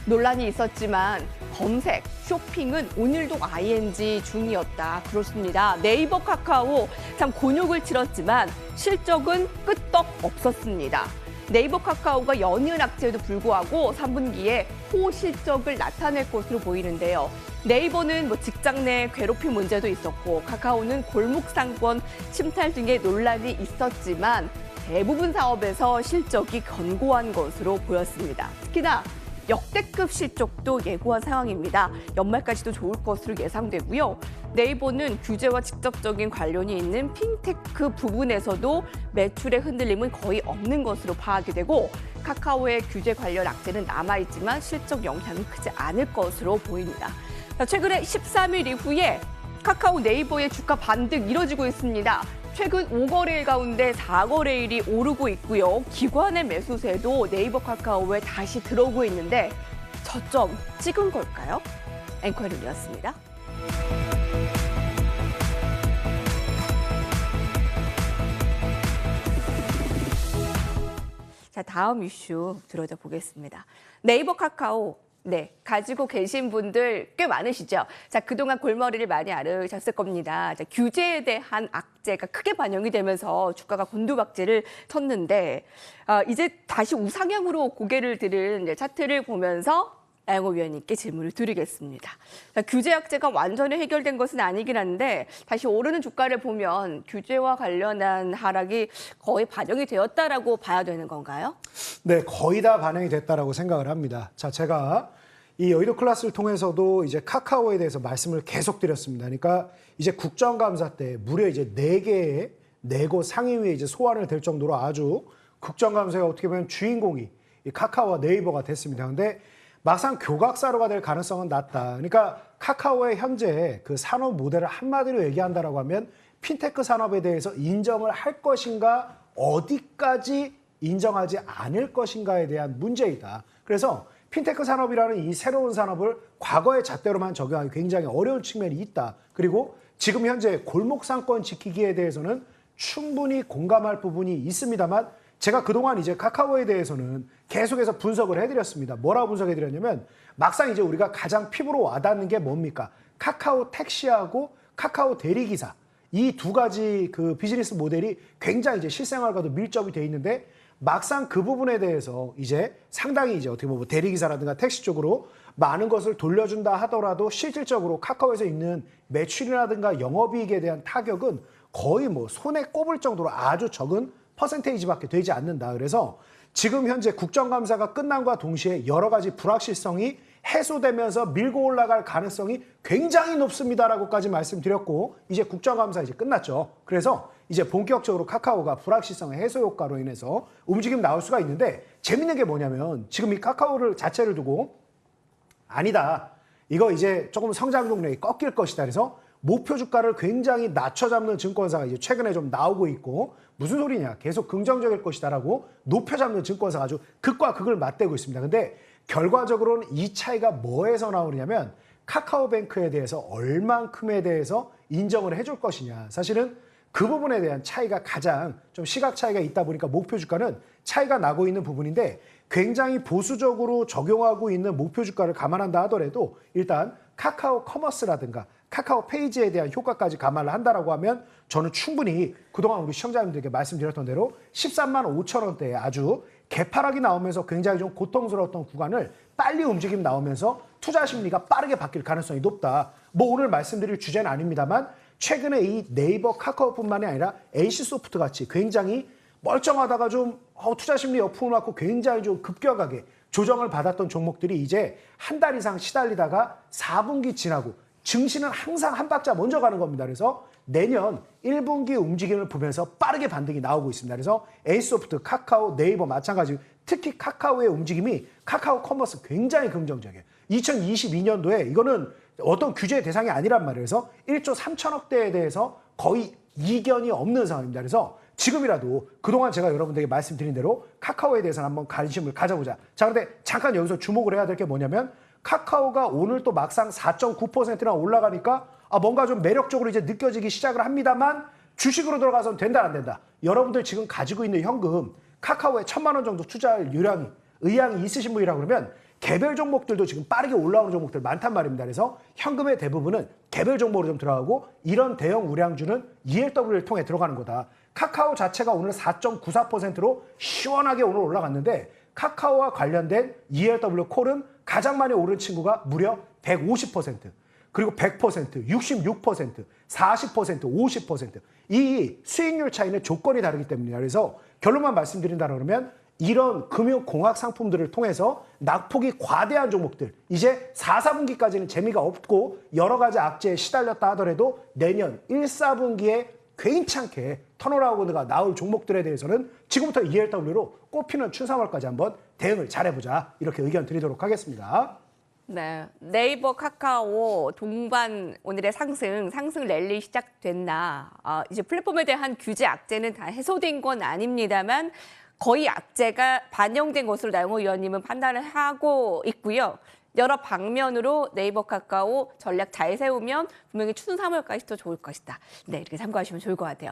논란이 있었지만 검색, 쇼핑은 오늘도 ing 중이었다. 그렇습니다. 네이버 카카오 참 곤욕을 치렀지만 실적은 끄떡 없었습니다. 네이버 카카오가 연이은 악재에도 불구하고 3분기에 호실적을 나타낼 것으로 보이는데요. 네이버는 직장 내 괴롭힘 문제도 있었고 카카오는 골목상권 침탈 등의 논란이 있었지만 대부분 사업에서 실적이 견고한 것으로 보였습니다. 특히나 역대급 실적도 예고한 상황입니다. 연말까지도 좋을 것으로 예상되고요. 네이버는 규제와 직접적인 관련이 있는 핀테크 부분에서도 매출의 흔들림은 거의 없는 것으로 파악이 되고 카카오의 규제 관련 악재는 남아있지만 실적 영향은 크지 않을 것으로 보입니다. 최근에 13일 이후에 카카오 네이버의 주가 반등 이뤄지고 있습니다. 최근 5거래일 가운데 4거래일이 오르고 있고요. 기관의 매수세도 네이버 카카오에 다시 들어오고 있는데 저점 찍은 걸까요? 앵커리이었습니다. 자, 다음 이슈 들어다 보겠습니다. 네이버 카카오. 네, 가지고 계신 분들 꽤 많으시죠? 자, 그동안 골머리를 많이 앓으셨을 겁니다. 자, 규제에 대한 악재가 크게 반영이 되면서 주가가 곤두박질을 쳤는데 이제 다시 우상향으로 고개를 들은 차트를 보면서 나영호 위원님께 질문을 드리겠습니다. 자, 규제 악재가 완전히 해결된 것은 아니긴 한데 다시 오르는 주가를 보면 규제와 관련한 하락이 거의 반영이 되었다라고 봐야 되는 건가요? 네, 거의 다 반영이 됐다라고 생각을 합니다. 자, 제가 이 여의도 클래스를 통해서도 이제 카카오에 대해서 말씀을 계속 드렸습니다. 그러니까 이제 국정감사 때 무려 이제 4개의 4곳 상임위에 이제 소환을 될 정도로 아주 국정감사가 어떻게 보면 주인공이 이 카카오와 네이버가 됐습니다. 그런데 막상 교각사로가 될 가능성은 낮다. 그러니까 카카오의 현재 그 산업 모델을 한마디로 얘기한다라고 하면 핀테크 산업에 대해서 인정을 할 것인가, 어디까지 인정하지 않을 것인가에 대한 문제이다. 그래서 핀테크 산업이라는 이 새로운 산업을 과거의 잣대로만 적용하기 굉장히 어려운 측면이 있다. 그리고 지금 현재 골목상권 지키기에 대해서는 충분히 공감할 부분이 있습니다만 제가 그동안 이제 카카오에 대해서는 계속해서 분석을 해드렸습니다. 뭐라고 분석해드렸냐면 막상 이제 우리가 가장 피부로 와닿는 게 뭡니까? 카카오 택시하고 카카오 대리기사. 이 두 가지 그 비즈니스 모델이 굉장히 이제 실생활과도 밀접이 돼 있는데 막상 그 부분에 대해서 이제 상당히 이제 어떻게 보면 대리기사라든가 택시 쪽으로 많은 것을 돌려준다 하더라도 실질적으로 카카오에서 있는 매출이라든가 영업이익에 대한 타격은 거의 뭐 손에 꼽을 정도로 아주 적은 퍼센테이지밖에 되지 않는다. 그래서 지금 현재 국정감사가 끝남과 동시에 여러 가지 불확실성이 해소되면서 밀고 올라갈 가능성이 굉장히 높습니다라고까지 말씀드렸고 이제 국정감사 이제 끝났죠. 그래서 이제 본격적으로 카카오가 불확실성의 해소 효과로 인해서 움직임 나올 수가 있는데 재밌는 게 뭐냐면 지금 이 카카오를 자체를 두고 아니다. 이거 이제 조금 성장 동력이 꺾일 것이다. 그래서 목표 주가를 굉장히 낮춰잡는 증권사가 이제 최근에 좀 나오고 있고 무슨 소리냐. 계속 긍정적일 것이다라고 높여잡는 증권사가 아주 극과 극을 맞대고 있습니다. 근데 결과적으로는 이 차이가 뭐에서 나오느냐면 카카오뱅크에 대해서 얼만큼에 대해서 인정을 해줄 것이냐. 사실은 그 부분에 대한 차이가 가장 좀 시각 차이가 있다 보니까 목표 주가는 차이가 나고 있는 부분인데 굉장히 보수적으로 적용하고 있는 목표 주가를 감안한다 하더라도 일단 카카오 커머스라든가 카카오 페이지에 대한 효과까지 감안을 한다라고 하면 저는 충분히 그동안 우리 시청자님들에게 말씀드렸던 대로 13만 5천 원대에 아주 개파락이 나오면서 굉장히 좀 고통스러웠던 구간을 빨리 움직임 나오면서 투자 심리가 빠르게 바뀔 가능성이 높다. 뭐 오늘 말씀드릴 주제는 아닙니다만 최근에 이 네이버 카카오뿐만이 아니라 NC소프트 같이 굉장히 멀쩡하다가 좀 투자 심리 여풍을 맞고 굉장히 좀 급격하게 조정을 받았던 종목들이 이제 한 달 이상 시달리다가 4분기 지나고 증시는 항상 한 박자 먼저 가는 겁니다. 그래서 내년 1분기 움직임을 보면서 빠르게 반등이 나오고 있습니다. 그래서 NC소프트, 카카오, 네이버 마찬가지 특히 카카오의 움직임이 카카오 커머스 굉장히 긍정적이에요. 2022년도에 이거는 어떤 규제 대상이 아니란 말이에요. 그래서 1조 3천억대에 대해서 거의 이견이 없는 상황입니다. 그래서 지금이라도 그동안 제가 여러분들에게 말씀드린 대로 카카오에 대해서는 한번 관심을 가져보자. 자, 그런데 잠깐 여기서 주목을 해야 될 게 뭐냐면 카카오가 오늘 또 막상 4.9%나 올라가니까 뭔가 좀 매력적으로 이제 느껴지기 시작을 합니다만 주식으로 들어가서는 된다 안 된다. 여러분들 지금 가지고 있는 현금 카카오에 1,000만 원 정도 투자할 의향이 있으신 분이라 그러면 개별 종목들도 지금 빠르게 올라오는 종목들 많단 말입니다. 그래서 현금의 대부분은 개별 종목으로 좀 들어가고 이런 대형 우량주는 ELW를 통해 들어가는 거다. 카카오 자체가 오늘 4.94%로 시원하게 오늘 올라갔는데 카카오와 관련된 ELW 콜은 가장 많이 오른 친구가 무려 150%, 그리고 100%, 66%, 40%, 50%. 이 수익률 차이는 조건이 다르기 때문이에요. 그래서 결론만 말씀드린다 그러면 이런 금융공학 상품들을 통해서 낙폭이 과대한 종목들, 이제 4, 4분기까지는 재미가 없고 여러 가지 악재에 시달렸다 하더라도 내년 1, 4분기에 괜찮게 턴어라운드가 나올 종목들에 대해서는 지금부터 ELW로 꼽히는 춘3월까지 한번 대응을 잘해보자, 이렇게 의견 드리도록 하겠습니다. 네, 네이버, 카카오 동반 오늘의 상승 랠리 시작됐나? 이제 플랫폼에 대한 규제 악재는 다 해소된 건 아닙니다만 거의 악재가 반영된 것으로 나영호 의원님은 판단을 하고 있고요. 여러 방면으로 네이버, 카카오 전략 잘 세우면 분명히 추운 3월까지 더 좋을 것이다. 네, 이렇게 참고하시면 좋을 것 같아요.